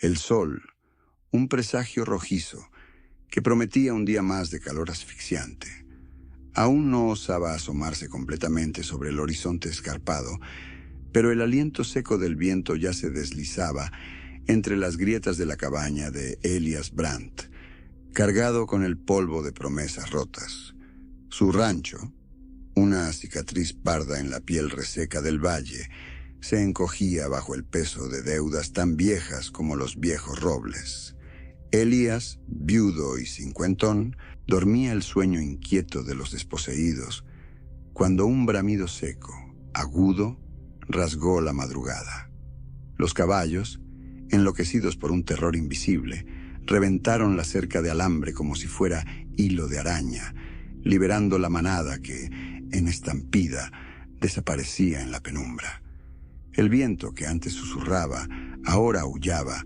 El sol, un presagio rojizo que prometía un día más de calor asfixiante. Aún no osaba asomarse completamente sobre el horizonte escarpado, pero el aliento seco del viento ya se deslizaba entre las grietas de la cabaña de Elias Brandt, cargado con el polvo de promesas rotas. Su rancho, una cicatriz parda en la piel reseca del valle, se encogía bajo el peso de deudas tan viejas como los viejos robles. Elías, viudo y cincuentón, dormía el sueño inquieto de los desposeídos, cuando un bramido seco, agudo, rasgó la madrugada. Los caballos, enloquecidos por un terror invisible, reventaron la cerca de alambre como si fuera hilo de araña, liberando la manada que, en estampida, desaparecía en la penumbra. El viento que antes susurraba, ahora aullaba,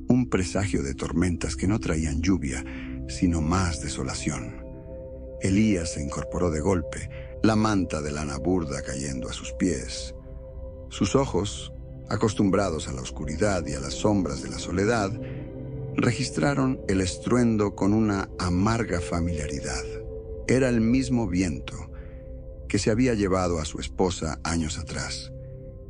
un presagio de tormentas que no traían lluvia, sino más desolación. Elías se incorporó de golpe, la manta de lana burda cayendo a sus pies. Sus ojos, acostumbrados a la oscuridad y a las sombras de la soledad, registraron el estruendo con una amarga familiaridad. Era el mismo viento que se había llevado a su esposa años atrás,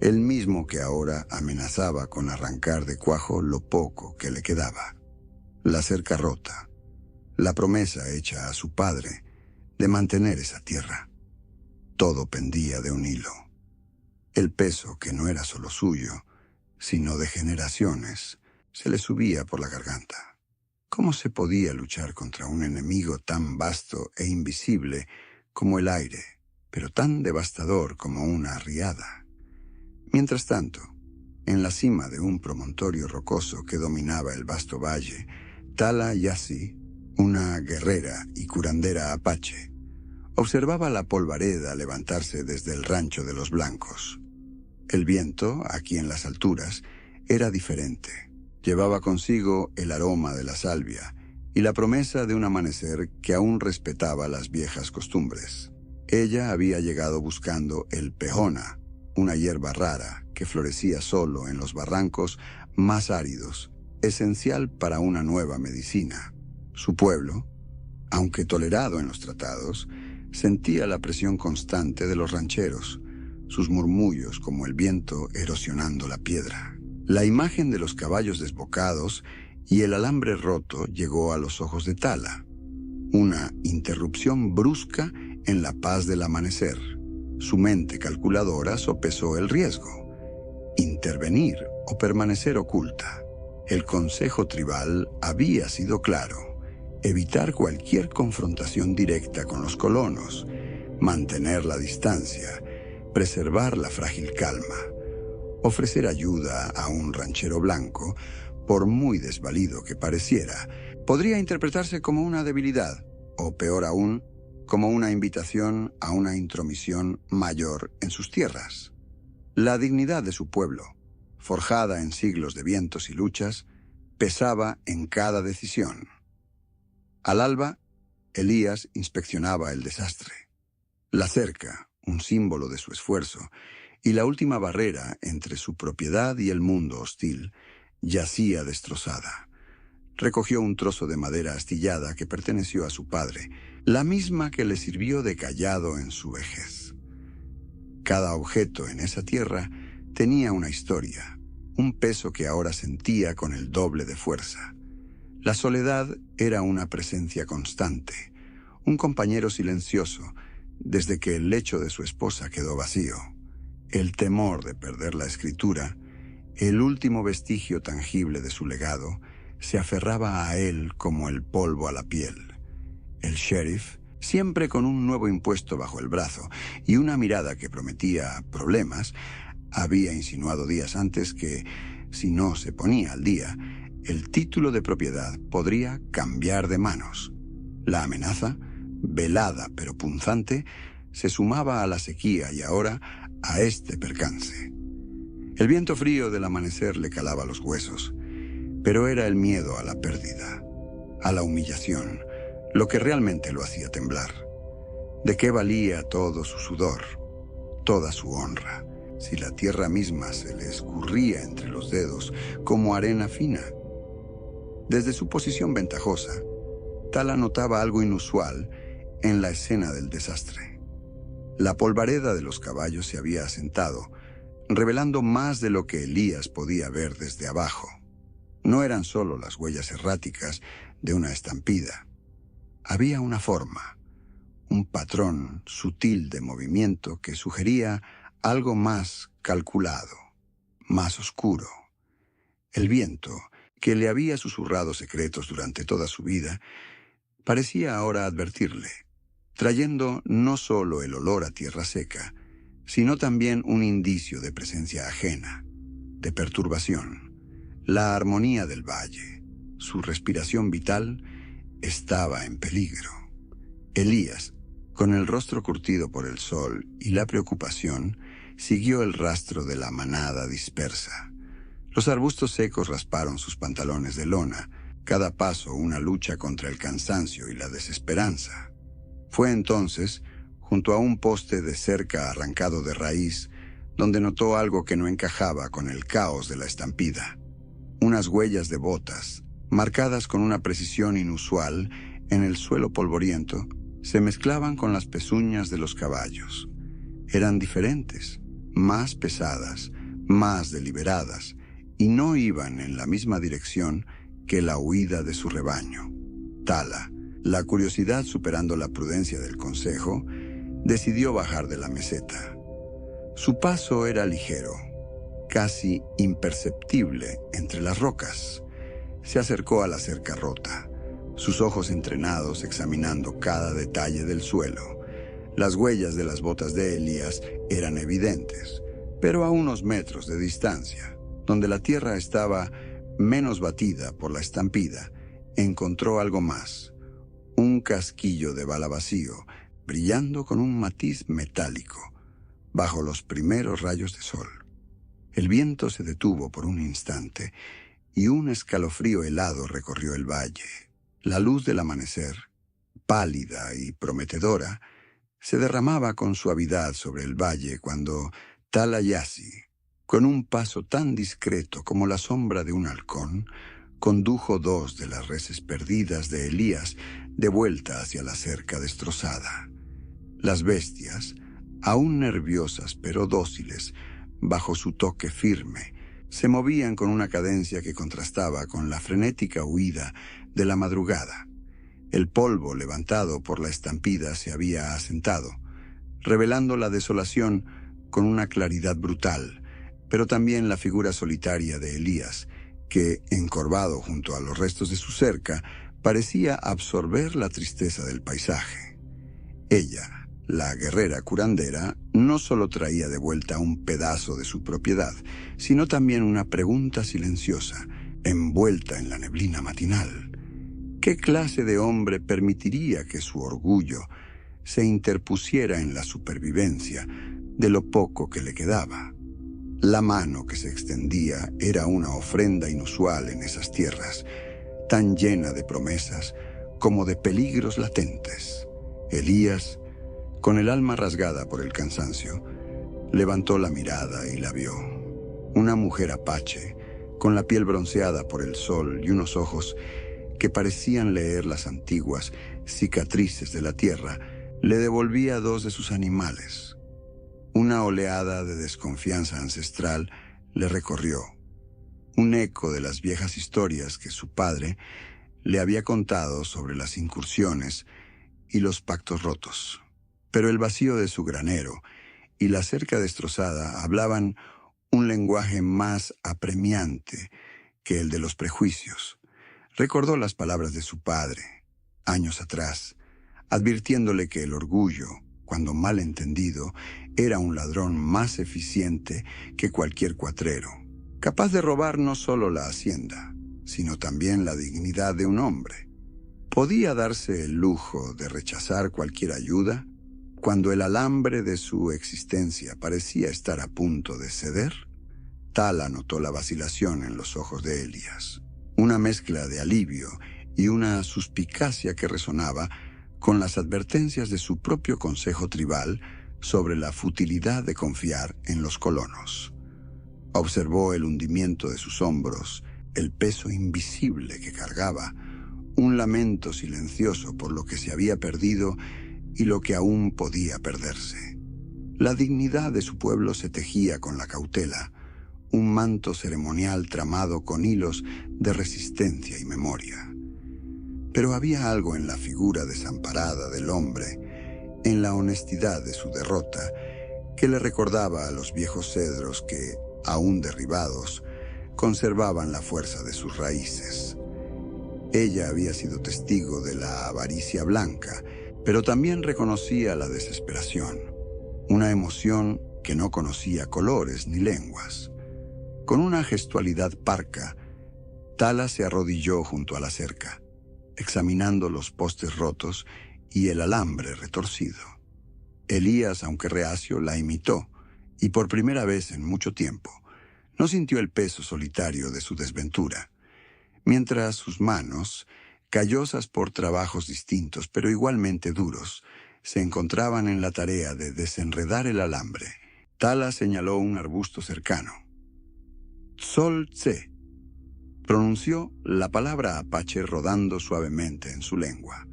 el mismo que ahora amenazaba con arrancar de cuajo lo poco que le quedaba. La cerca rota, la promesa hecha a su padre de mantener esa tierra. Todo pendía de un hilo. El peso, que no era solo suyo, sino de generaciones, se le subía por la garganta. ¿Cómo se podía luchar contra un enemigo tan vasto e invisible como el aire, pero tan devastador como una riada? Mientras tanto, en la cima de un promontorio rocoso que dominaba el vasto valle, Tala Yassi, una guerrera y curandera apache, observaba la polvareda levantarse desde el rancho de los blancos. El viento, aquí en las alturas, era diferente. Llevaba consigo el aroma de la salvia y la promesa de un amanecer que aún respetaba las viejas costumbres. Ella había llegado buscando el pejona, una hierba rara que florecía solo en los barrancos más áridos, esencial para una nueva medicina. Su pueblo, aunque tolerado en los tratados, sentía la presión constante de los rancheros, sus murmullos como el viento erosionando la piedra. La imagen de los caballos desbocados y el alambre roto llegó a los ojos de Tala. Una interrupción brusca en la paz del amanecer. Su mente calculadora sopesó el riesgo: intervenir o permanecer oculta. El consejo tribal había sido claro: evitar cualquier confrontación directa con los colonos, mantener la distancia, preservar la frágil calma. Ofrecer ayuda a un ranchero blanco, por muy desvalido que pareciera, podría interpretarse como una debilidad, o peor aún, como una invitación a una intromisión mayor en sus tierras. La dignidad de su pueblo, forjada en siglos de vientos y luchas, pesaba en cada decisión. Al alba, Elías inspeccionaba el desastre. La cerca, un símbolo de su esfuerzo, y la última barrera entre su propiedad y el mundo hostil, yacía destrozada. Recogió un trozo de madera astillada que perteneció a su padre, la misma que le sirvió de cayado en su vejez. Cada objeto en esa tierra tenía una historia, un peso que ahora sentía con el doble de fuerza. La soledad era una presencia constante, un compañero silencioso, desde que el lecho de su esposa quedó vacío. El temor de perder la escritura, el último vestigio tangible de su legado, se aferraba a él como el polvo a la piel. El sheriff, siempre con un nuevo impuesto bajo el brazo y una mirada que prometía problemas, había insinuado días antes que, si no se ponía al día, el título de propiedad podría cambiar de manos. La amenaza, velada pero punzante, se sumaba a la sequía y ahora a este percance. El viento frío del amanecer le calaba los huesos, pero era el miedo a la pérdida, a la humillación, lo que realmente lo hacía temblar. ¿De qué valía todo su sudor, toda su honra, si la tierra misma se le escurría entre los dedos como arena fina? Desde su posición ventajosa, Tala notaba algo inusual en la escena del desastre. La polvareda de los caballos se había asentado, revelando más de lo que Elías podía ver desde abajo. No eran solo las huellas erráticas de una estampida. Había una forma, un patrón sutil de movimiento que sugería algo más calculado, más oscuro. El viento, que le había susurrado secretos durante toda su vida, parecía ahora advertirle, trayendo no solo el olor a tierra seca, sino también un indicio de presencia ajena, de perturbación. La armonía del valle, su respiración vital, estaba en peligro. Elías, con el rostro curtido por el sol y la preocupación, siguió el rastro de la manada dispersa. Los arbustos secos rasparon sus pantalones de lona, cada paso una lucha contra el cansancio y la desesperanza. Fue entonces, junto a un poste de cerca arrancado de raíz, donde notó algo que no encajaba con el caos de la estampida. Unas huellas de botas, marcadas con una precisión inusual en el suelo polvoriento, se mezclaban con las pezuñas de los caballos. Eran diferentes, más pesadas, más deliberadas, y no iban en la misma dirección que la huida de su rebaño. Tala, la curiosidad superando la prudencia del consejo, decidió bajar de la meseta. Su paso era ligero, casi imperceptible entre las rocas. Se acercó a la cerca rota, sus ojos entrenados examinando cada detalle del suelo. Las huellas de las botas de Elías eran evidentes, pero a unos metros de distancia, donde la tierra estaba menos batida por la estampida, encontró algo más, un casquillo de bala vacío, brillando con un matiz metálico, bajo los primeros rayos de sol. El viento se detuvo por un instante y un escalofrío helado recorrió el valle. La luz del amanecer, pálida y prometedora, se derramaba con suavidad sobre el valle cuando Tala Yassi, con un paso tan discreto como la sombra de un halcón, condujo 2 de las reses perdidas de Elías de vuelta hacia la cerca destrozada. Las bestias, aún nerviosas pero dóciles, bajo su toque firme, se movían con una cadencia que contrastaba con la frenética huida de la madrugada. El polvo levantado por la estampida se había asentado, revelando la desolación con una claridad brutal, pero también la figura solitaria de Elías, que, encorvado junto a los restos de su cerca, parecía absorber la tristeza del paisaje. Ella, la guerrera curandera, no solo traía de vuelta un pedazo de su propiedad, sino también una pregunta silenciosa, envuelta en la neblina matinal. ¿Qué clase de hombre permitiría que su orgullo se interpusiera en la supervivencia de lo poco que le quedaba? La mano que se extendía era una ofrenda inusual en esas tierras, tan llena de promesas como de peligros latentes. Elías, con el alma rasgada por el cansancio, levantó la mirada y la vio. Una mujer apache, con la piel bronceada por el sol y unos ojos que parecían leer las antiguas cicatrices de la tierra, le devolvía 2 de sus animales. Una oleada de desconfianza ancestral le recorrió, un eco de las viejas historias que su padre le había contado sobre las incursiones y los pactos rotos. Pero el vacío de su granero y la cerca destrozada hablaban un lenguaje más apremiante que el de los prejuicios. Recordó las palabras de su padre, años atrás, advirtiéndole que el orgullo, cuando mal entendido, era un ladrón más eficiente que cualquier cuatrero, capaz de robar no solo la hacienda, sino también la dignidad de un hombre. ¿Podía darse el lujo de rechazar cualquier ayuda cuando el alambre de su existencia parecía estar a punto de ceder? Tala notó la vacilación en los ojos de Elías, una mezcla de alivio y una suspicacia que resonaba con las advertencias de su propio consejo tribal sobre la futilidad de confiar en los colonos. Observó el hundimiento de sus hombros el peso invisible que cargaba, un lamento silencioso por lo que se había perdido y lo que aún podía perderse. La dignidad de su pueblo se tejía con la cautela, un manto ceremonial tramado con hilos de resistencia y memoria. Pero había algo en la figura desamparada del hombre, en la honestidad de su derrota, que le recordaba a los viejos cedros que, aún derribados, conservaban la fuerza de sus raíces. Ella había sido testigo de la avaricia blanca, pero también reconocía la desesperación, una emoción que no conocía colores ni lenguas. Con una gestualidad parca, Tala se arrodilló junto a la cerca, examinando los postes rotos y el alambre retorcido. Elías, aunque reacio, la imitó, y por primera vez en mucho tiempo, no sintió el peso solitario de su desventura, mientras sus manos, callosas por trabajos distintos pero igualmente duros, se encontraban en la tarea de desenredar el alambre. Tala señaló un arbusto cercano. Tzol-tse, pronunció la palabra apache rodando suavemente en su lengua.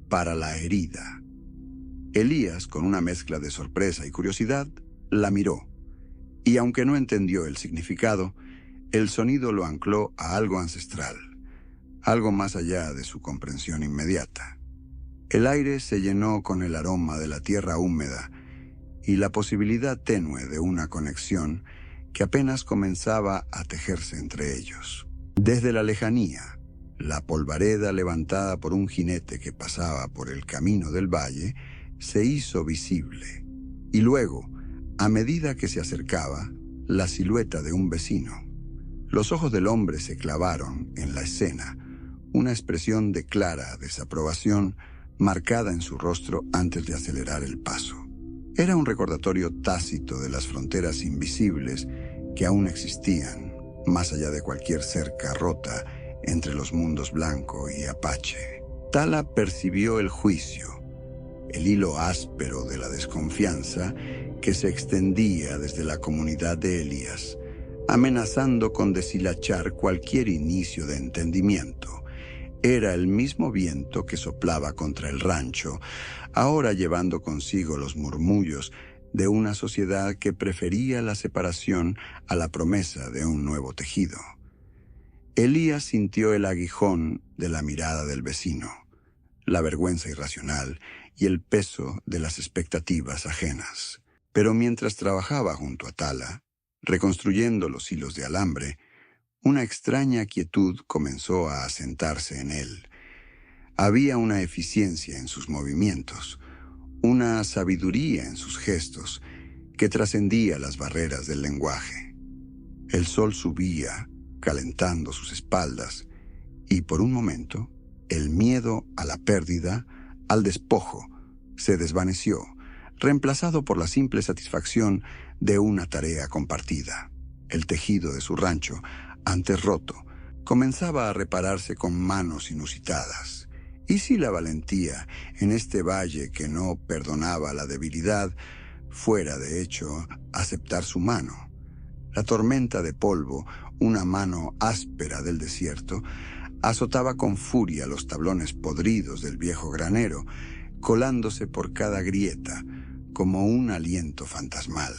Para la herida. Elías, con una mezcla de sorpresa y curiosidad, la miró, y aunque no entendió el significado, el sonido lo ancló a algo ancestral, algo más allá de su comprensión inmediata. El aire se llenó con el aroma de la tierra húmeda y la posibilidad tenue de una conexión que apenas comenzaba a tejerse entre ellos. Desde la lejanía, la polvareda levantada por un jinete que pasaba por el camino del valle se hizo visible, y luego, a medida que se acercaba, la silueta de un vecino. Los ojos del hombre se clavaron en la escena, una expresión de clara desaprobación marcada en su rostro antes de acelerar el paso. Era un recordatorio tácito de las fronteras invisibles que aún existían, más allá de cualquier cerca rota entre los mundos blanco y apache. Tala percibió el juicio, el hilo áspero de la desconfianza que se extendía desde la comunidad de Elías, amenazando con deshilachar cualquier inicio de entendimiento. Era el mismo viento que soplaba contra el rancho, ahora llevando consigo los murmullos de una sociedad que prefería la separación a la promesa de un nuevo tejido. Elías sintió el aguijón de la mirada del vecino, la vergüenza irracional y el peso de las expectativas ajenas. Pero mientras trabajaba junto a Tala, reconstruyendo los hilos de alambre, una extraña quietud comenzó a asentarse en él. Había una eficiencia en sus movimientos, una sabiduría en sus gestos que trascendía las barreras del lenguaje. El sol subía, calentando sus espaldas, y por un momento, el miedo a la pérdida, al despojo, se desvaneció, reemplazado por la simple satisfacción de una tarea compartida. El tejido de su rancho, antes roto, comenzaba a repararse con manos inusitadas. ¿Y si la valentía, en este valle que no perdonaba la debilidad, fuera, de hecho, aceptar su mano? La tormenta de polvo, una mano áspera del desierto, azotaba con furia los tablones podridos del viejo granero, colándose por cada grieta, como un aliento fantasmal.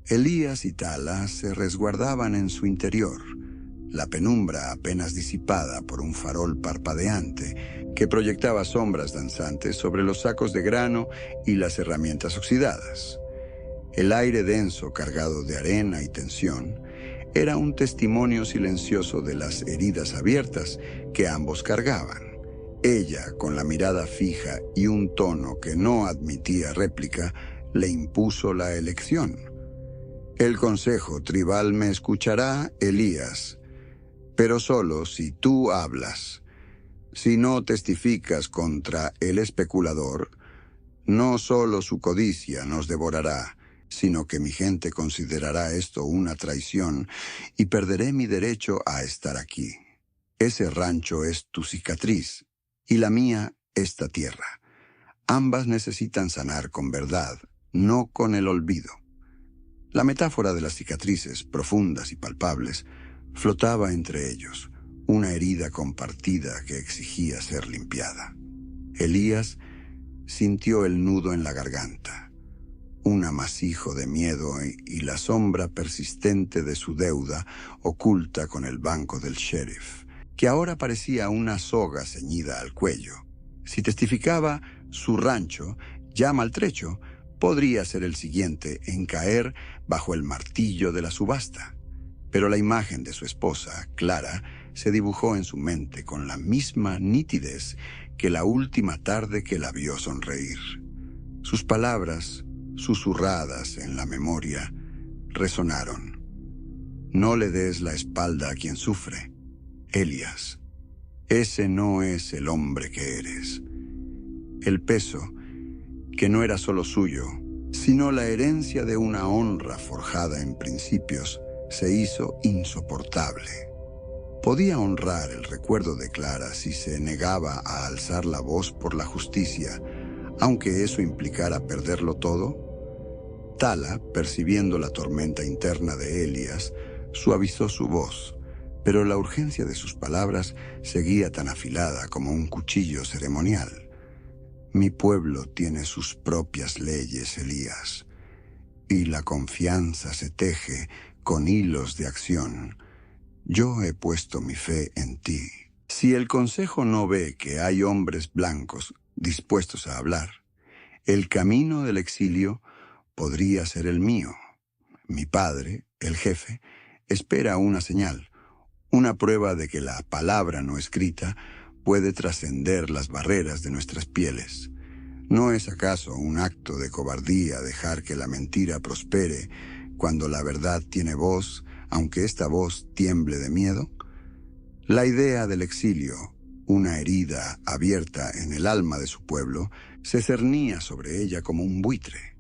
Elías y Tala se resguardaban en su interior, la penumbra apenas disipada por un farol parpadeante que proyectaba sombras danzantes sobre los sacos de grano y las herramientas oxidadas. El aire denso, cargado de arena y tensión, era un testimonio silencioso de las heridas abiertas que ambos cargaban. Ella, con la mirada fija y un tono que no admitía réplica, le impuso la elección. El consejo tribal me escuchará, Elías, pero solo si tú hablas. Si no testificas contra el especulador, no solo su codicia nos devorará, sino que mi gente considerará esto una traición y perderé mi derecho a estar aquí. Ese rancho es tu cicatriz y la mía esta tierra. Ambas necesitan sanar con verdad, no con el olvido. La metáfora de las cicatrices, profundas y palpables, Flotaba entre ellos una herida compartida que exigía ser limpiada. Elías sintió el nudo en la garganta, un amasijo de miedo y la sombra persistente de su deuda oculta con el banco del sheriff, que ahora parecía una soga ceñida al cuello. Si testificaba, su rancho, ya maltrecho, podría ser el siguiente en caer bajo el martillo de la subasta. Pero la imagen de su esposa, Clara, se dibujó en su mente con la misma nitidez que la última tarde que la vio sonreír. Sus palabras, susurradas en la memoria, resonaron. No le des la espalda a quien sufre, Elías. Ese no es el hombre que eres. El peso, que no era solo suyo, sino la herencia de una honra forjada en principios, se hizo insoportable. Podía honrar el recuerdo de Clara si se negaba a alzar la voz por la justicia, aunque eso implicara perderlo todo. Tala, percibiendo la tormenta interna de Elías, suavizó su voz, pero la urgencia de sus palabras seguía tan afilada como un cuchillo ceremonial. Mi pueblo tiene sus propias leyes, Elías, y la confianza se teje con hilos de acción. Yo he puesto mi fe en ti. Si el consejo no ve que hay hombres blancos dispuestos a hablar, el camino del exilio podría ser el mío. Mi padre, el jefe, espera una señal, una prueba de que la palabra no escrita puede trascender las barreras de nuestras pieles. ¿No es acaso un acto de cobardía dejar que la mentira prospere cuando la verdad tiene voz, aunque esta voz tiemble de miedo? La idea del exilio, una herida abierta en el alma de su pueblo, se cernía sobre ella como un buitre.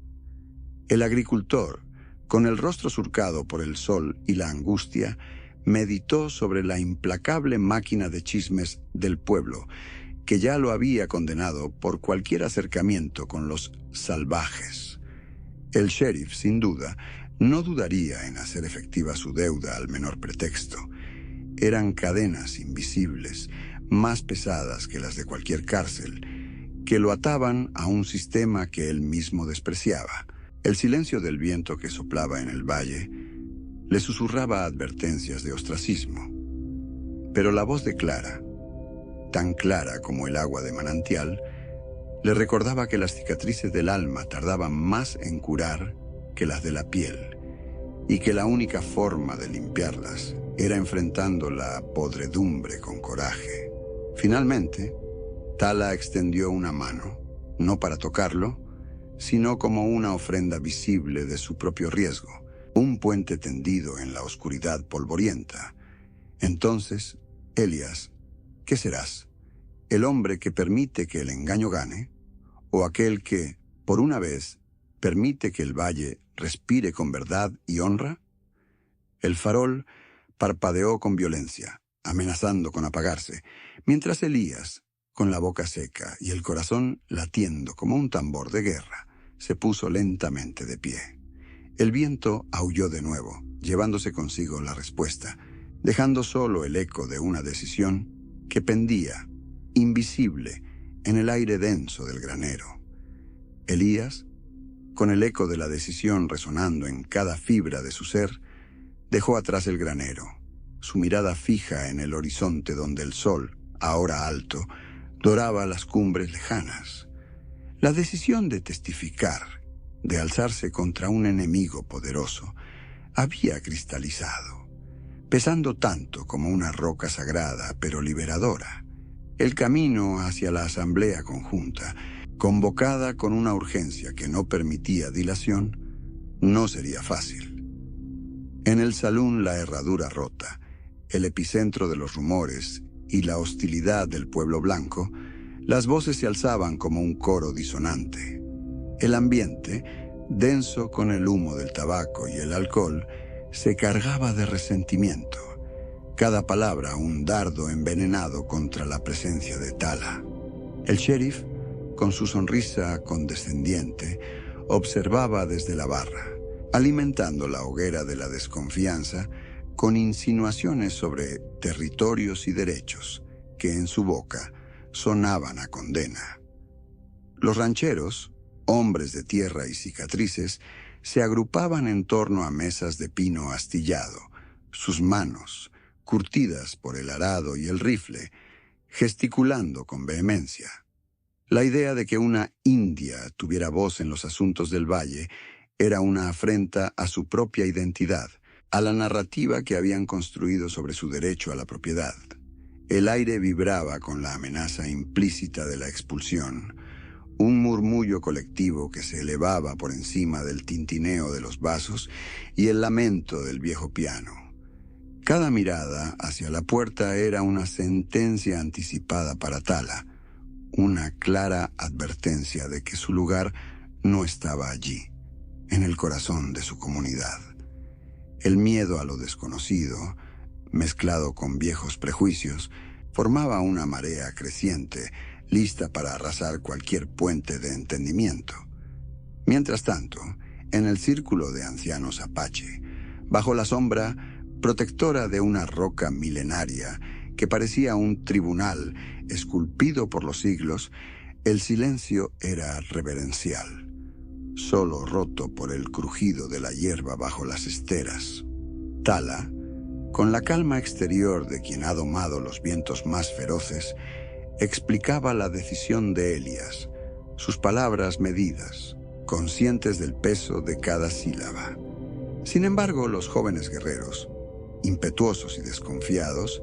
El agricultor, con el rostro surcado por el sol y la angustia, meditó sobre la implacable máquina de chismes del pueblo, que ya lo había condenado por cualquier acercamiento con los salvajes. El sheriff, sin duda, no dudaría en hacer efectiva su deuda al menor pretexto. Eran cadenas invisibles, más pesadas que las de cualquier cárcel, que lo ataban a un sistema que él mismo despreciaba. El silencio del viento que soplaba en el valle le susurraba advertencias de ostracismo. Pero la voz de Clara, tan clara como el agua de manantial, le recordaba que las cicatrices del alma tardaban más en curar que las de la piel, y que la única forma de limpiarlas era enfrentando la podredumbre con coraje. Finalmente, Tala extendió una mano, no para tocarlo, sino como una ofrenda visible de su propio riesgo, un puente tendido en la oscuridad polvorienta. Entonces, Elías, ¿qué serás? ¿El hombre que permite que el engaño gane? ¿O aquel que, por una vez, permite que el valle respire con verdad y honra? El farol parpadeó con violencia, amenazando con apagarse, mientras Elías, con la boca seca y el corazón latiendo como un tambor de guerra, se puso lentamente de pie. El viento aulló de nuevo, llevándose consigo la respuesta, dejando solo el eco de una decisión que pendía, invisible, en el aire denso del granero. Elías, con el eco de la decisión resonando en cada fibra de su ser, dejó atrás el granero, su mirada fija en el horizonte donde el sol, ahora alto, doraba las cumbres lejanas. La decisión de testificar, de alzarse contra un enemigo poderoso, había cristalizado, pesando tanto como una roca sagrada pero liberadora. El camino hacia la asamblea conjunta, convocada con una urgencia que no permitía dilación, no sería fácil. En el salón la herradura rota, el epicentro de los rumores y la hostilidad del pueblo blanco, las voces se alzaban como un coro disonante. El ambiente, denso con el humo del tabaco y el alcohol, se cargaba de resentimiento. Cada palabra un dardo envenenado contra la presencia de Tala. El sheriff, con su sonrisa condescendiente, observaba desde la barra, alimentando la hoguera de la desconfianza con insinuaciones sobre territorios y derechos que en su boca sonaban a condena. Los rancheros, hombres de tierra y cicatrices, se agrupaban en torno a mesas de pino astillado, sus manos, curtidas por el arado y el rifle, gesticulando con vehemencia. La idea de que una india tuviera voz en los asuntos del valle era una afrenta a su propia identidad, a la narrativa que habían construido sobre su derecho a la propiedad. El aire vibraba con la amenaza implícita de la expulsión, un murmullo colectivo que se elevaba por encima del tintineo de los vasos y el lamento del viejo piano. Cada mirada hacia la puerta era una sentencia anticipada para Tala, una clara advertencia de que su lugar no estaba allí, en el corazón de su comunidad. El miedo a lo desconocido, mezclado con viejos prejuicios, formaba una marea creciente, lista para arrasar cualquier puente de entendimiento. Mientras tanto, en el círculo de ancianos apache, bajo la sombra protectora de una roca milenaria que parecía un tribunal esculpido por los siglos, el silencio era reverencial, solo roto por el crujido de la hierba bajo las esteras. Tala, con la calma exterior de quien ha domado los vientos más feroces, explicaba la decisión de Elías, sus palabras medidas, conscientes del peso de cada sílaba. Sin embargo, los jóvenes guerreros, impetuosos y desconfiados,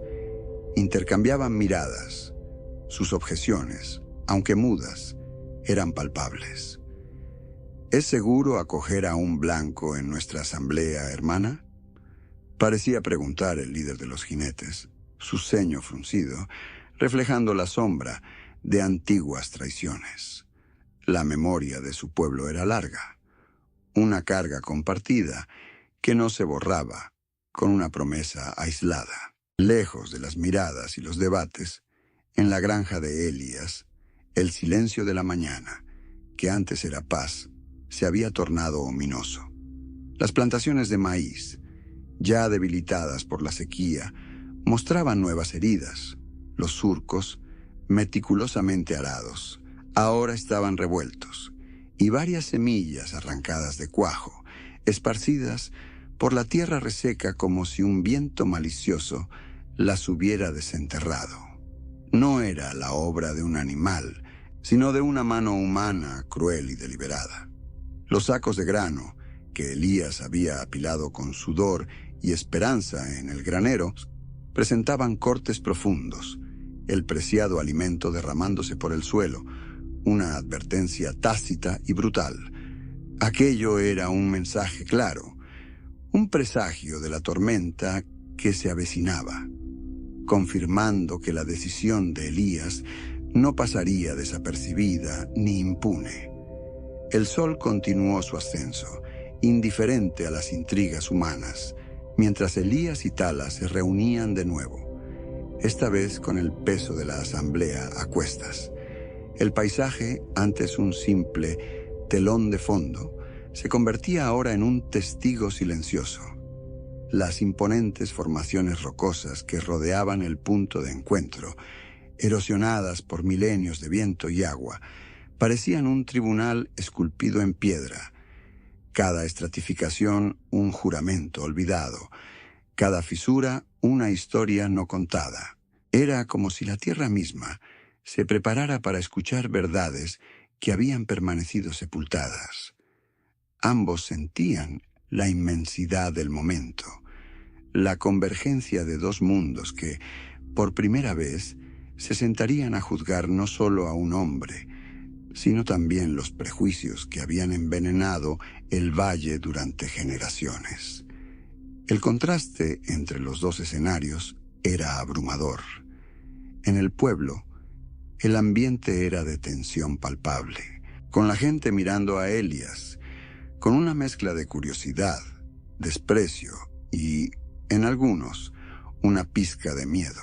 intercambiaban miradas. Sus objeciones, aunque mudas, eran palpables. ¿Es seguro acoger a un blanco en nuestra asamblea, hermana?, parecía preguntar el líder de los jinetes, su ceño fruncido, reflejando la sombra de antiguas traiciones. La memoria de su pueblo era larga, una carga compartida que no se borraba con una promesa aislada. Lejos de las miradas y los debates, en la granja de Elías, el silencio de la mañana, que antes era paz, se había tornado ominoso. Las plantaciones de maíz, ya debilitadas por la sequía, mostraban nuevas heridas. Los surcos, meticulosamente arados, ahora estaban revueltos, y varias semillas arrancadas de cuajo, esparcidas por la tierra reseca como si un viento malicioso las hubiera desenterrado. No era la obra de un animal, sino de una mano humana cruel y deliberada. Los sacos de grano, que Elías había apilado con sudor y esperanza en el granero, presentaban cortes profundos, el preciado alimento derramándose por el suelo, una advertencia tácita y brutal. Aquello era un mensaje claro, un presagio de la tormenta que se avecinaba, confirmando que la decisión de Elías no pasaría desapercibida ni impune. El sol continuó su ascenso, indiferente a las intrigas humanas, mientras Elías y Tala se reunían de nuevo, esta vez con el peso de la asamblea a cuestas. El paisaje, antes un simple telón de fondo, se convertía ahora en un testigo silencioso. Las imponentes formaciones rocosas que rodeaban el punto de encuentro, erosionadas por milenios de viento y agua, parecían un tribunal esculpido en piedra. Cada estratificación un juramento olvidado, cada fisura una historia no contada. Era como si la tierra misma se preparara para escuchar verdades que habían permanecido sepultadas. Ambos sentían la inmensidad del momento, la convergencia de dos mundos que, por primera vez, se sentarían a juzgar no solo a un hombre, sino también los prejuicios que habían envenenado el valle durante generaciones. El contraste entre los dos escenarios era abrumador. En el pueblo, el ambiente era de tensión palpable, con la gente mirando a Elías, con una mezcla de curiosidad, desprecio y, en algunos, una pizca de miedo.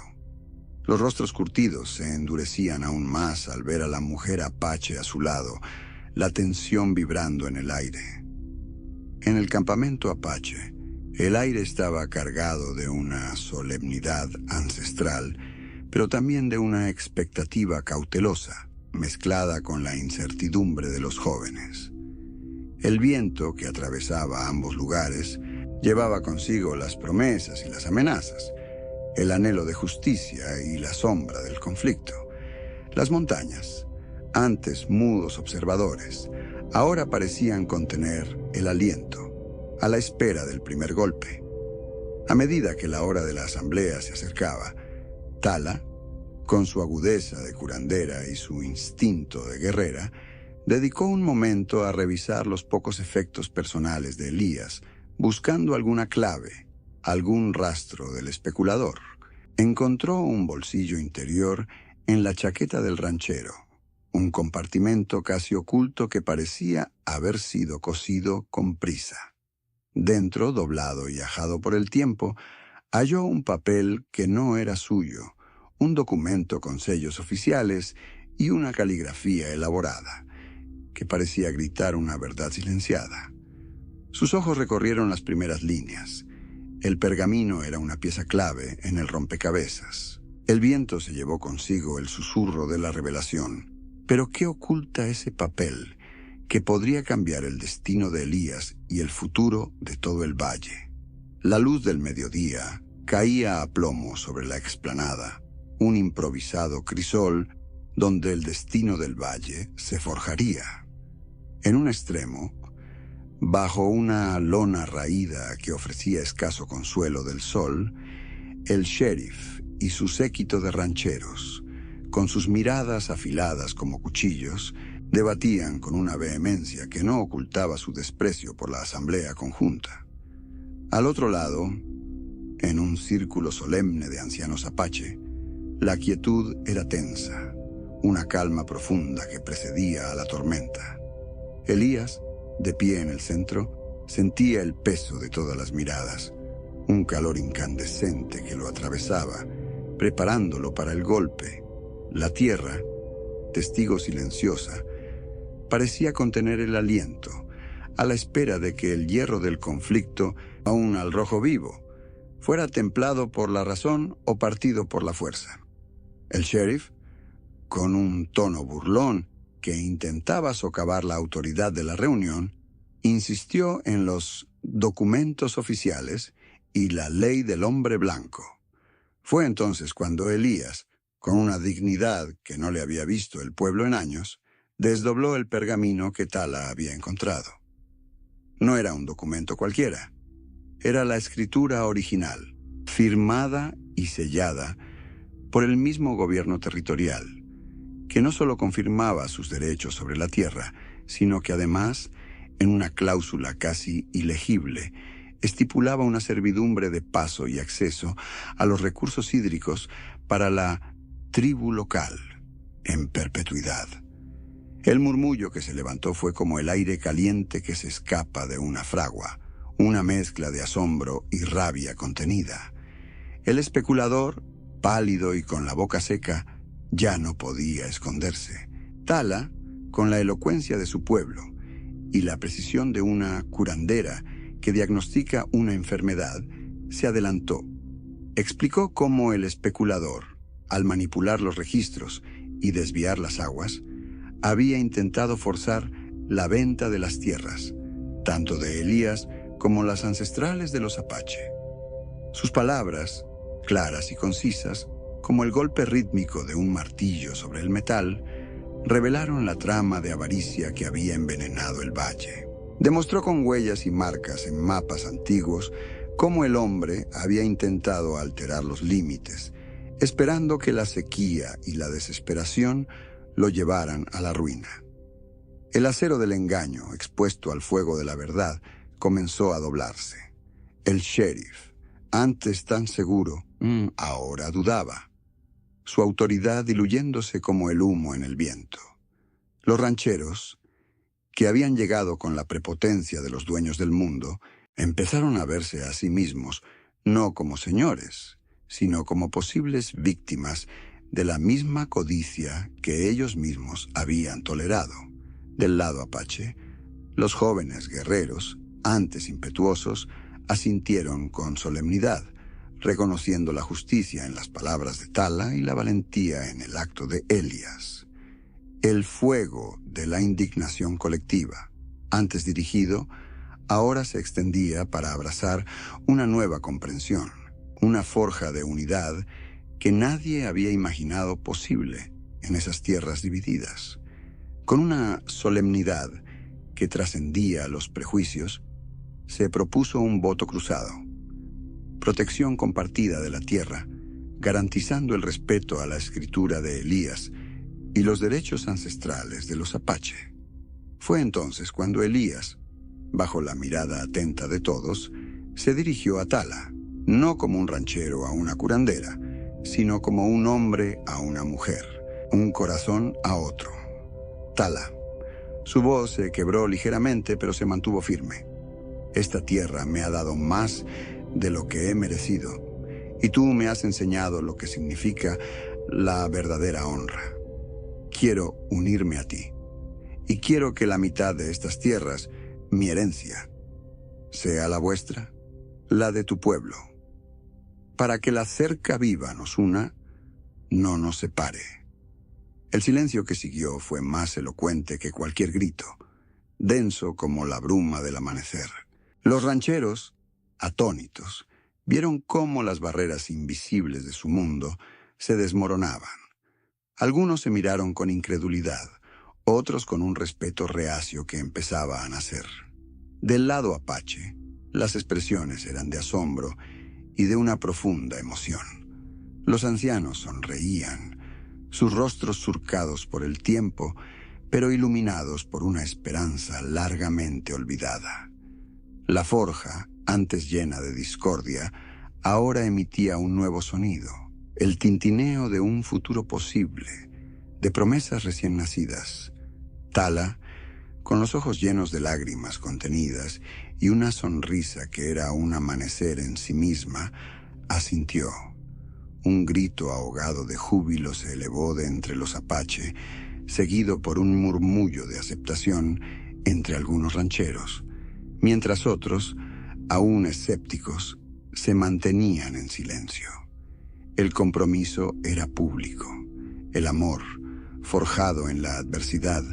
Los rostros curtidos se endurecían aún más al ver a la mujer apache a su lado, la tensión vibrando en el aire. En el campamento apache, El aire estaba cargado de una solemnidad ancestral, pero también de una expectativa cautelosa, mezclada con la incertidumbre de los jóvenes. El viento que atravesaba ambos lugares llevaba consigo las promesas y las amenazas, el anhelo de justicia y la sombra del conflicto. Las montañas, antes mudos observadores, ahora parecían contener el aliento, a la espera del primer golpe. A medida que la hora de la asamblea se acercaba, Tala, con su agudeza de curandera y su instinto de guerrera, dedicó un momento a revisar los pocos efectos personales de Elías, buscando alguna clave, algún rastro del especulador. Encontró un bolsillo interior en la chaqueta del ranchero, un compartimento casi oculto que parecía haber sido cosido con prisa. Dentro, doblado y ajado por el tiempo, halló un papel que no era suyo, un documento con sellos oficiales y una caligrafía elaborada, que parecía gritar una verdad silenciada. Sus ojos recorrieron las primeras líneas. El pergamino era una pieza clave en el rompecabezas. El viento se llevó consigo el susurro de la revelación. Pero ¿qué oculta ese papel que podría cambiar el destino de Elías y el futuro de todo el valle? La luz del mediodía caía a plomo sobre la explanada, un improvisado crisol donde el destino del valle se forjaría. En un extremo, bajo una lona raída que ofrecía escaso consuelo del sol, el sheriff y su séquito de rancheros, con sus miradas afiladas como cuchillos, debatían con una vehemencia que no ocultaba su desprecio por la asamblea conjunta. Al otro lado, en un círculo solemne de ancianos apache, la quietud era tensa, una calma profunda que precedía a la tormenta. Elías, de pie en el centro, sentía el peso de todas las miradas, un calor incandescente que lo atravesaba, preparándolo para el golpe. La tierra, testigo silenciosa, parecía contener el aliento, a la espera de que el hierro del conflicto, aún al rojo vivo, fuera templado por la razón o partido por la fuerza. El sheriff, con un tono burlón que intentaba socavar la autoridad de la reunión, insistió en los documentos oficiales y la ley del hombre blanco. Fue entonces cuando Elías, con una dignidad que no le había visto el pueblo en años, desdobló el pergamino que Tala había encontrado. No era un documento cualquiera. Era la escritura original, firmada y sellada por el mismo gobierno territorial, que no solo confirmaba sus derechos sobre la tierra, sino que además, en una cláusula casi ilegible, estipulaba una servidumbre de paso y acceso a los recursos hídricos para la tribu local, en perpetuidad. El murmullo que se levantó fue como el aire caliente que se escapa de una fragua, una mezcla de asombro y rabia contenida. El especulador, pálido y con la boca seca, ya no podía esconderse. Tala, con la elocuencia de su pueblo y la precisión de una curandera que diagnostica una enfermedad, se adelantó. Explicó cómo el especulador, al manipular los registros y desviar las aguas, había intentado forzar la venta de las tierras, tanto de Elías como las ancestrales de los apache. Sus palabras, claras y concisas, como el golpe rítmico de un martillo sobre el metal, revelaron la trama de avaricia que había envenenado el valle. Demostró con huellas y marcas en mapas antiguos cómo el hombre había intentado alterar los límites, esperando que la sequía y la desesperación lo llevaran a la ruina. El acero del engaño, expuesto al fuego de la verdad, comenzó a doblarse. El sheriff, antes tan seguro, ahora dudaba, su autoridad diluyéndose como el humo en el viento. Los rancheros, que habían llegado con la prepotencia de los dueños del mundo, empezaron a verse a sí mismos no como señores, sino como posibles víctimas de la misma codicia que ellos mismos habían tolerado. Del lado apache, los jóvenes guerreros, antes impetuosos, asintieron con solemnidad, reconociendo la justicia en las palabras de Tala y la valentía en el acto de Elías. El fuego de la indignación colectiva, antes dirigido, ahora se extendía para abrazar una nueva comprensión, una forja de unidad que nadie había imaginado posible en esas tierras divididas. Con una solemnidad que trascendía los prejuicios, se propuso un voto cruzado: protección compartida de la tierra, garantizando el respeto a la escritura de Elías y los derechos ancestrales de los apache. Fue entonces cuando Elías, bajo la mirada atenta de todos, se dirigió a Tala, no como un ranchero a una curandera, sino como un hombre a una mujer, un corazón a otro. Tala. Su voz se quebró ligeramente, pero se mantuvo firme. Esta tierra me ha dado más de lo que he merecido, y tú me has enseñado lo que significa la verdadera honra. Quiero unirme a ti, y quiero que la mitad de estas tierras, mi herencia, sea la vuestra, la de tu pueblo, para que la cerca viva nos una, no nos separe. El silencio que siguió fue más elocuente que cualquier grito, denso como la bruma del amanecer. Los rancheros, atónitos, vieron cómo las barreras invisibles de su mundo se desmoronaban. Algunos se miraron con incredulidad, otros con un respeto reacio que empezaba a nacer. Del lado apache, las expresiones eran de asombro y de una profunda emoción. Los ancianos sonreían, sus rostros surcados por el tiempo, pero iluminados por una esperanza largamente olvidada. La forja, antes llena de discordia, ahora emitía un nuevo sonido, el tintineo de un futuro posible, de promesas recién nacidas. Tala, con los ojos llenos de lágrimas contenidas y una sonrisa que era un amanecer en sí misma, asintió. Un grito ahogado de júbilo se elevó de entre los apache, seguido por un murmullo de aceptación entre algunos rancheros, mientras otros, aún escépticos, se mantenían en silencio. El compromiso era público. El amor, forjado en la adversidad,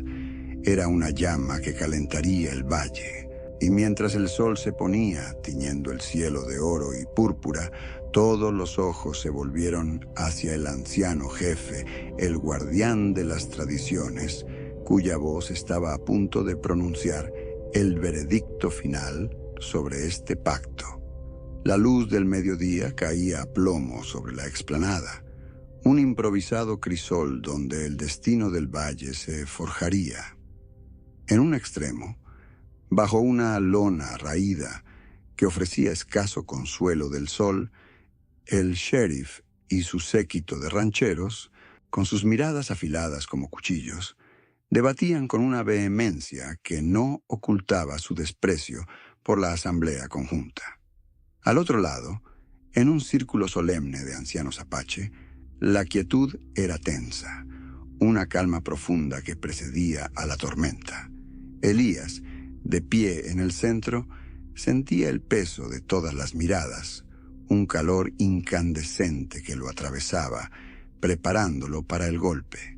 era una llama que calentaría el valle, y mientras el sol se ponía, tiñendo el cielo de oro y púrpura, todos los ojos se volvieron hacia el anciano jefe, el guardián de las tradiciones, cuya voz estaba a punto de pronunciar el veredicto final sobre este pacto. La luz del mediodía caía a plomo sobre la explanada, un improvisado crisol donde el destino del valle se forjaría. En un extremo, bajo una lona raída que ofrecía escaso consuelo del sol, el sheriff y su séquito de rancheros, con sus miradas afiladas como cuchillos, debatían con una vehemencia que no ocultaba su desprecio por la asamblea conjunta. Al otro lado, en un círculo solemne de ancianos apache, la quietud era tensa, una calma profunda que precedía a la tormenta. Elías, de pie en el centro, sentía el peso de todas las miradas, un calor incandescente que lo atravesaba, preparándolo para el golpe.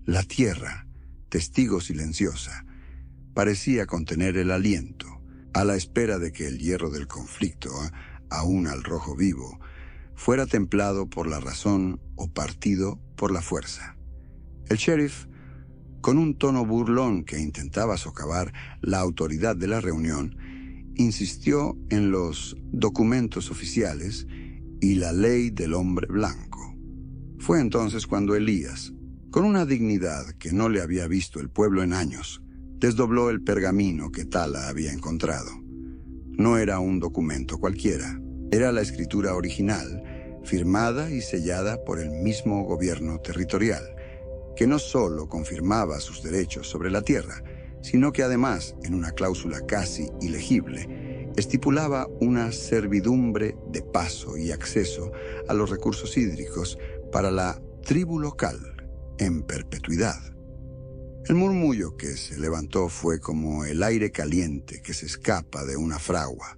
La tierra, testigo silenciosa, parecía contener el aliento, a la espera de que el hierro del conflicto, aún al rojo vivo, fuera templado por la razón o partido por la fuerza. El sheriff, con un tono burlón que intentaba socavar la autoridad de la reunión, insistió en los documentos oficiales y la ley del hombre blanco. Fue entonces cuando Elías, con una dignidad que no le había visto el pueblo en años, desdobló el pergamino que Tala había encontrado. No era un documento cualquiera, era la escritura original, firmada y sellada por el mismo gobierno territorial, que no solo confirmaba sus derechos sobre la tierra, sino que además, en una cláusula casi ilegible, estipulaba una servidumbre de paso y acceso a los recursos hídricos para la tribu local en perpetuidad. El murmullo que se levantó fue como el aire caliente que se escapa de una fragua,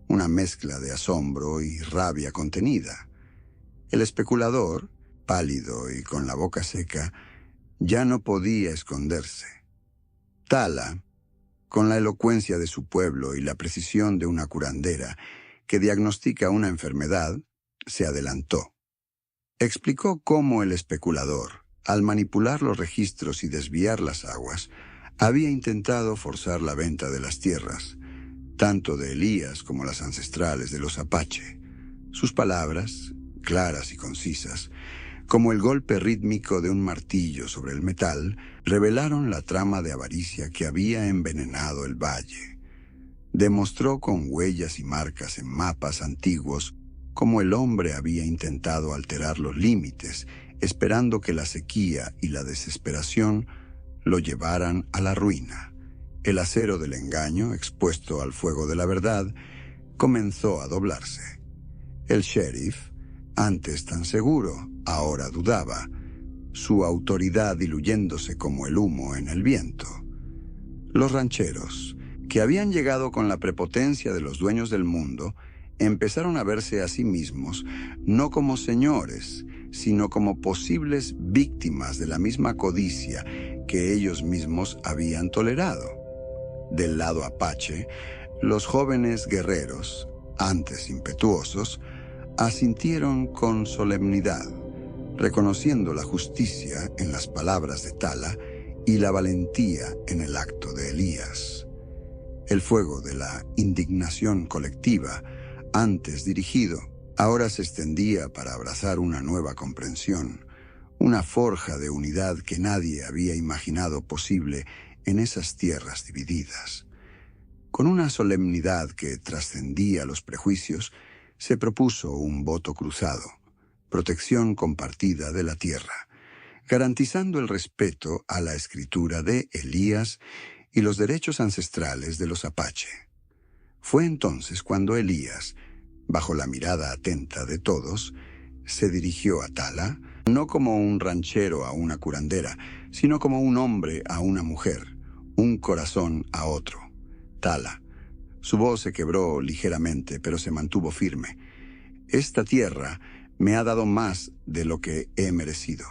una mezcla de asombro y rabia contenida. El especulador, pálido y con la boca seca, ya no podía esconderse. Tala, con la elocuencia de su pueblo y la precisión de una curandera que diagnostica una enfermedad, se adelantó. Explicó cómo el especulador, al manipular los registros y desviar las aguas, había intentado forzar la venta de las tierras, tanto de Elías como las ancestrales de los Apache. Sus palabras, claras y concisas, como el golpe rítmico de un martillo sobre el metal, revelaron la trama de avaricia que había envenenado el valle. Demostró con huellas y marcas en mapas antiguos cómo el hombre había intentado alterar los límites, esperando que la sequía y la desesperación lo llevaran a la ruina. El acero del engaño, expuesto al fuego de la verdad, comenzó a doblarse. El sheriff, antes tan seguro, ahora dudaba, su autoridad diluyéndose como el humo en el viento. Los rancheros, que habían llegado con la prepotencia de los dueños del mundo, empezaron a verse a sí mismos no como señores, sino como posibles víctimas de la misma codicia que ellos mismos habían tolerado. Del lado apache, los jóvenes guerreros, antes impetuosos, asintieron con solemnidad, reconociendo la justicia en las palabras de Tala y la valentía en el acto de Elías. El fuego de la indignación colectiva, antes dirigido, ahora se extendía para abrazar una nueva comprensión, una forja de unidad que nadie había imaginado posible en esas tierras divididas. Con una solemnidad que trascendía los prejuicios, se propuso un voto cruzado, protección compartida de la tierra, garantizando el respeto a la escritura de Elías y los derechos ancestrales de los Apache. Fue entonces cuando Elías, bajo la mirada atenta de todos, se dirigió a Tala, no como un ranchero a una curandera, sino como un hombre a una mujer, un corazón a otro. Tala. Su voz se quebró ligeramente, pero se mantuvo firme. Esta tierra me ha dado más de lo que he merecido,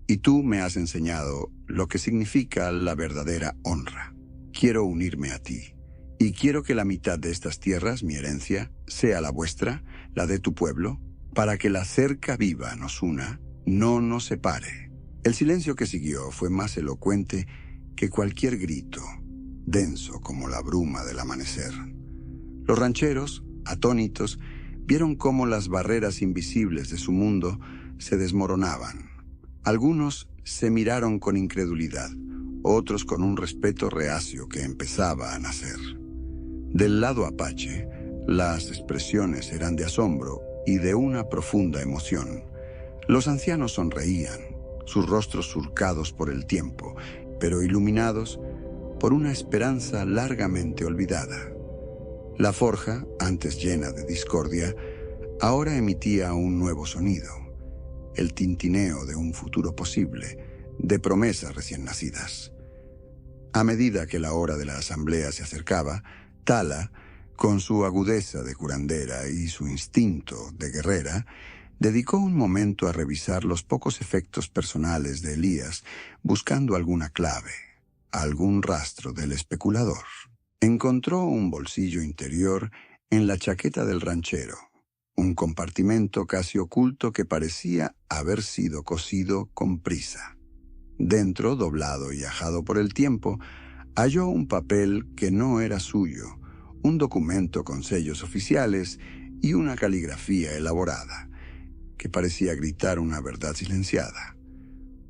y tú me has enseñado lo que significa la verdadera honra. Quiero unirme a ti, y quiero que la mitad de estas tierras, mi herencia, sea la vuestra, la de tu pueblo, para que la cerca viva nos una, no nos separe. El silencio que siguió fue más elocuente que cualquier grito, denso como la bruma del amanecer. Los rancheros, atónitos, vieron cómo las barreras invisibles de su mundo se desmoronaban. Algunos se miraron con incredulidad, otros con un respeto reacio que empezaba a nacer. Del lado apache, las expresiones eran de asombro y de una profunda emoción. Los ancianos sonreían, sus rostros surcados por el tiempo, pero iluminados por una esperanza largamente olvidada. La forja, antes llena de discordia, ahora emitía un nuevo sonido, el tintineo de un futuro posible, de promesas recién nacidas. A medida que la hora de la asamblea se acercaba, Tala, con su agudeza de curandera y su instinto de guerrera, dedicó un momento a revisar los pocos efectos personales de Elías, buscando alguna clave, algún rastro del especulador. Encontró un bolsillo interior en la chaqueta del ranchero, un compartimento casi oculto que parecía haber sido cosido con prisa. Dentro, doblado y ajado por el tiempo, halló un papel que no era suyo, un documento con sellos oficiales y una caligrafía elaborada, que parecía gritar una verdad silenciada.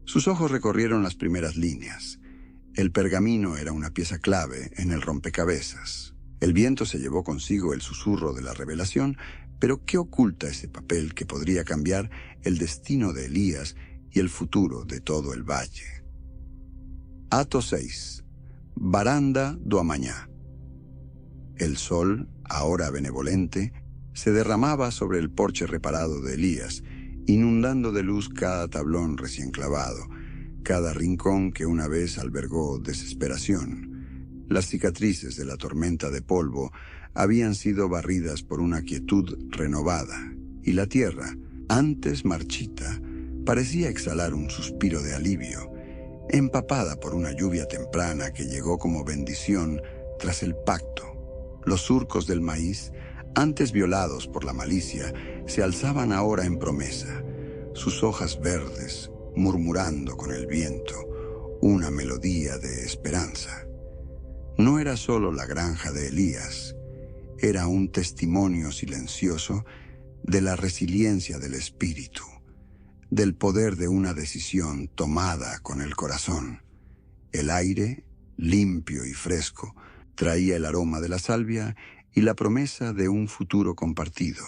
Sus ojos recorrieron las primeras líneas. El pergamino era una pieza clave en el rompecabezas. El viento se llevó consigo el susurro de la revelación, pero ¿qué oculta ese papel que podría cambiar el destino de Elías y el futuro de todo el valle? Ato 6. Baranda do Amañá. El sol, ahora benevolente, se derramaba sobre el porche reparado de Elías, inundando de luz cada tablón recién clavado, cada rincón que una vez albergó desesperación. Las cicatrices de la tormenta de polvo habían sido barridas por una quietud renovada, y la tierra, antes marchita, parecía exhalar un suspiro de alivio, empapada por una lluvia temprana que llegó como bendición tras el pacto. Los surcos del maíz, antes violados por la malicia, se alzaban ahora en promesa, sus hojas verdes murmurando con el viento una melodía de esperanza. No era solo la granja de Elías, era un testimonio silencioso de la resiliencia del espíritu, del poder de una decisión tomada con el corazón. El aire, limpio y fresco, traía el aroma de la salvia y la promesa de un futuro compartido,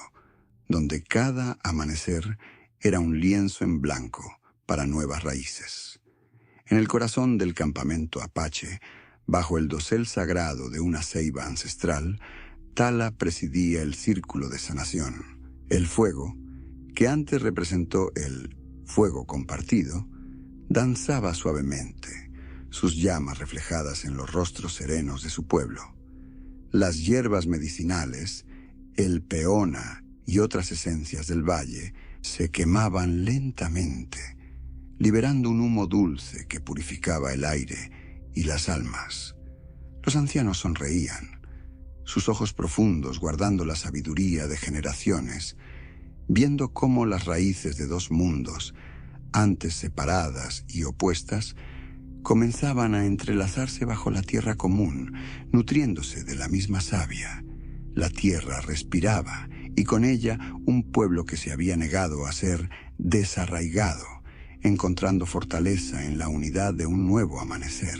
donde cada amanecer era un lienzo en blanco para nuevas raíces. En el corazón del campamento apache, bajo el dosel sagrado de una ceiba ancestral, Tala presidía el círculo de sanación. El fuego, que antes representó el fuego compartido, danzaba suavemente, sus llamas reflejadas en los rostros serenos de su pueblo. Las hierbas medicinales, el peona y otras esencias del valle se quemaban lentamente, liberando un humo dulce que purificaba el aire y las almas. Los ancianos sonreían, sus ojos profundos guardando la sabiduría de generaciones, viendo cómo las raíces de dos mundos, antes separadas y opuestas, comenzaban a entrelazarse bajo la tierra común, nutriéndose de la misma savia. La tierra respiraba, y con ella un pueblo que se había negado a ser desarraigado, encontrando fortaleza en la unidad de un nuevo amanecer.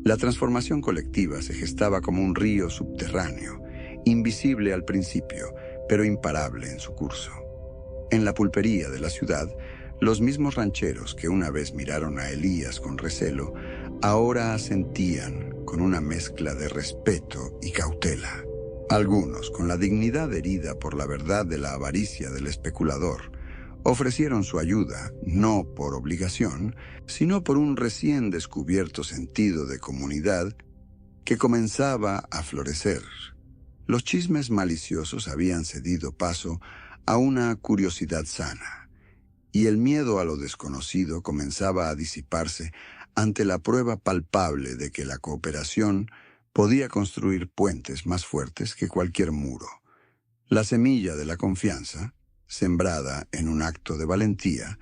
La transformación colectiva se gestaba como un río subterráneo, invisible al principio, pero imparable en su curso. En la pulpería de la ciudad, los mismos rancheros que una vez miraron a Elías con recelo, ahora asentían con una mezcla de respeto y cautela. Algunos, con la dignidad herida por la verdad de la avaricia del especulador, ofrecieron su ayuda, no por obligación, sino por un recién descubierto sentido de comunidad que comenzaba a florecer. Los chismes maliciosos habían cedido paso a una curiosidad sana, y el miedo a lo desconocido comenzaba a disiparse ante la prueba palpable de que la cooperación podía construir puentes más fuertes que cualquier muro. La semilla de la confianza, sembrada en un acto de valentía,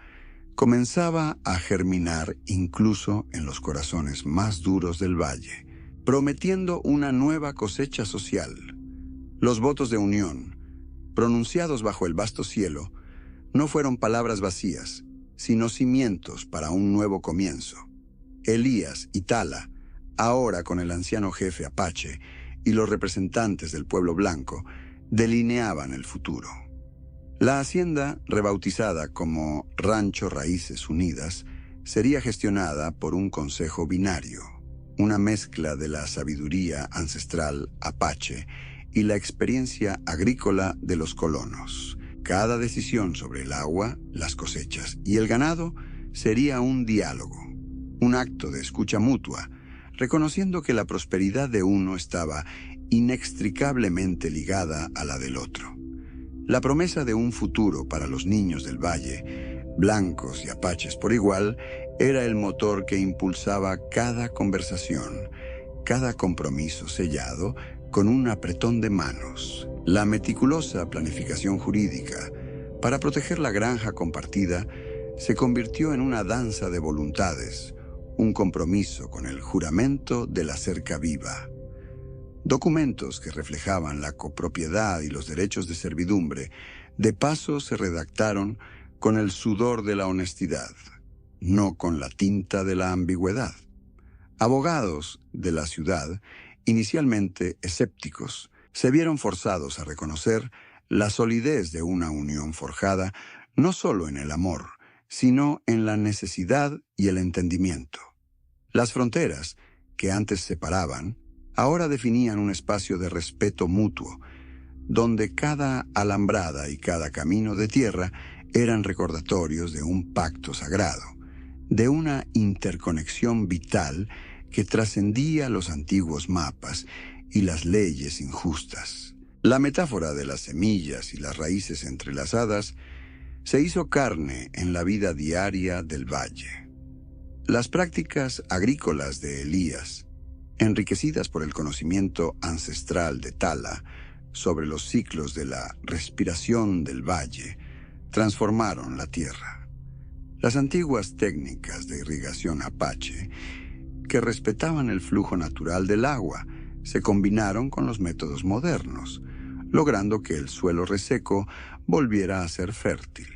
comenzaba a germinar incluso en los corazones más duros del valle, prometiendo una nueva cosecha social. Los votos de unión, pronunciados bajo el vasto cielo, no fueron palabras vacías, sino cimientos para un nuevo comienzo. Elías y Tala, ahora con el anciano jefe apache y los representantes del pueblo blanco, delineaban el futuro. La hacienda, rebautizada como Rancho Raíces Unidas, sería gestionada por un consejo binario, una mezcla de la sabiduría ancestral apache y la experiencia agrícola de los colonos. Cada decisión sobre el agua, las cosechas y el ganado sería un diálogo, un acto de escucha mutua, reconociendo que la prosperidad de uno estaba inextricablemente ligada a la del otro. La promesa de un futuro para los niños del valle, blancos y apaches por igual, era el motor que impulsaba cada conversación, cada compromiso sellado con un apretón de manos. La meticulosa planificación jurídica para proteger la granja compartida se convirtió en una danza de voluntades, un compromiso con el juramento de la cerca viva. Documentos que reflejaban la copropiedad y los derechos de servidumbre, de paso se redactaron con el sudor de la honestidad, no con la tinta de la ambigüedad. Abogados de la ciudad, inicialmente escépticos, se vieron forzados a reconocer la solidez de una unión forjada no solo en el amor, sino en la necesidad y el entendimiento. Las fronteras, que antes separaban, ahora definían un espacio de respeto mutuo, donde cada alambrada y cada camino de tierra eran recordatorios de un pacto sagrado, de una interconexión vital que trascendía los antiguos mapas y las leyes injustas. La metáfora de las semillas y las raíces entrelazadas se hizo carne en la vida diaria del valle. Las prácticas agrícolas de Elías, enriquecidas por el conocimiento ancestral de Tala sobre los ciclos de la respiración del valle, transformaron la tierra. Las antiguas técnicas de irrigación apache, que respetaban el flujo natural del agua, se combinaron con los métodos modernos, logrando que el suelo reseco volviera a ser fértil.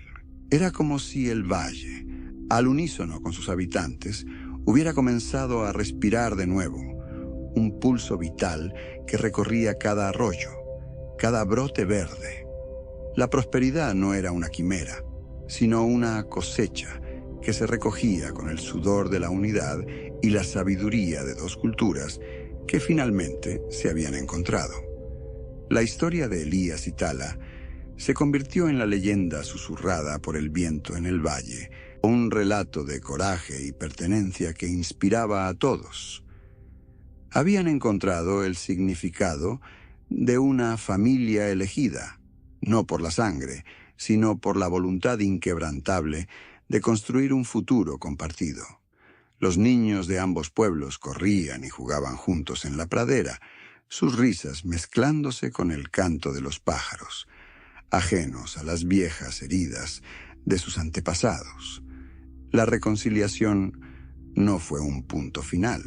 Era como si el valle, al unísono con sus habitantes, hubiera comenzado a respirar de nuevo, un pulso vital que recorría cada arroyo, cada brote verde. La prosperidad no era una quimera, sino una cosecha que se recogía con el sudor de la unidad y la sabiduría de dos culturas que finalmente se habían encontrado. La historia de Elías y Tala se convirtió en la leyenda susurrada por el viento en el valle, un relato de coraje y pertenencia que inspiraba a todos. Habían encontrado el significado de una familia elegida, no por la sangre, sino por la voluntad inquebrantable de construir un futuro compartido. Los niños de ambos pueblos corrían y jugaban juntos en la pradera, sus risas mezclándose con el canto de los pájaros, ajenos a las viejas heridas de sus antepasados. La reconciliación no fue un punto final,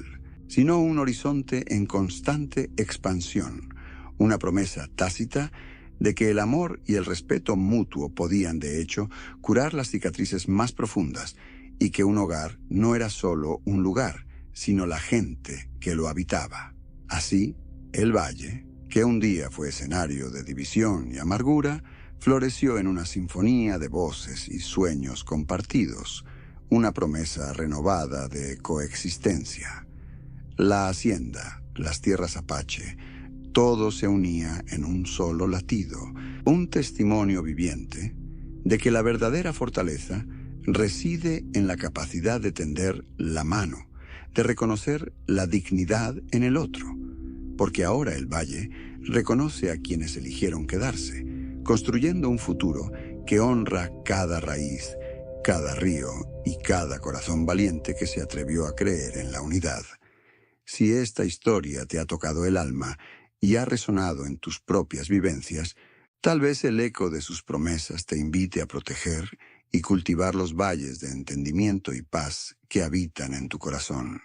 sino un horizonte en constante expansión, una promesa tácita de que el amor y el respeto mutuo podían, de hecho, curar las cicatrices más profundas y que un hogar no era solo un lugar, sino la gente que lo habitaba. Así, el valle, que un día fue escenario de división y amargura, floreció en una sinfonía de voces y sueños compartidos, una promesa renovada de coexistencia. La hacienda, las tierras apache, todo se unía en un solo latido, un testimonio viviente de que la verdadera fortaleza reside en la capacidad de tender la mano, de reconocer la dignidad en el otro, porque ahora el valle reconoce a quienes eligieron quedarse, construyendo un futuro que honra cada raíz, cada río y cada corazón valiente que se atrevió a creer en la unidad. Si esta historia te ha tocado el alma y ha resonado en tus propias vivencias, tal vez el eco de sus promesas te invite a proteger y cultivar los valles de entendimiento y paz que habitan en tu corazón.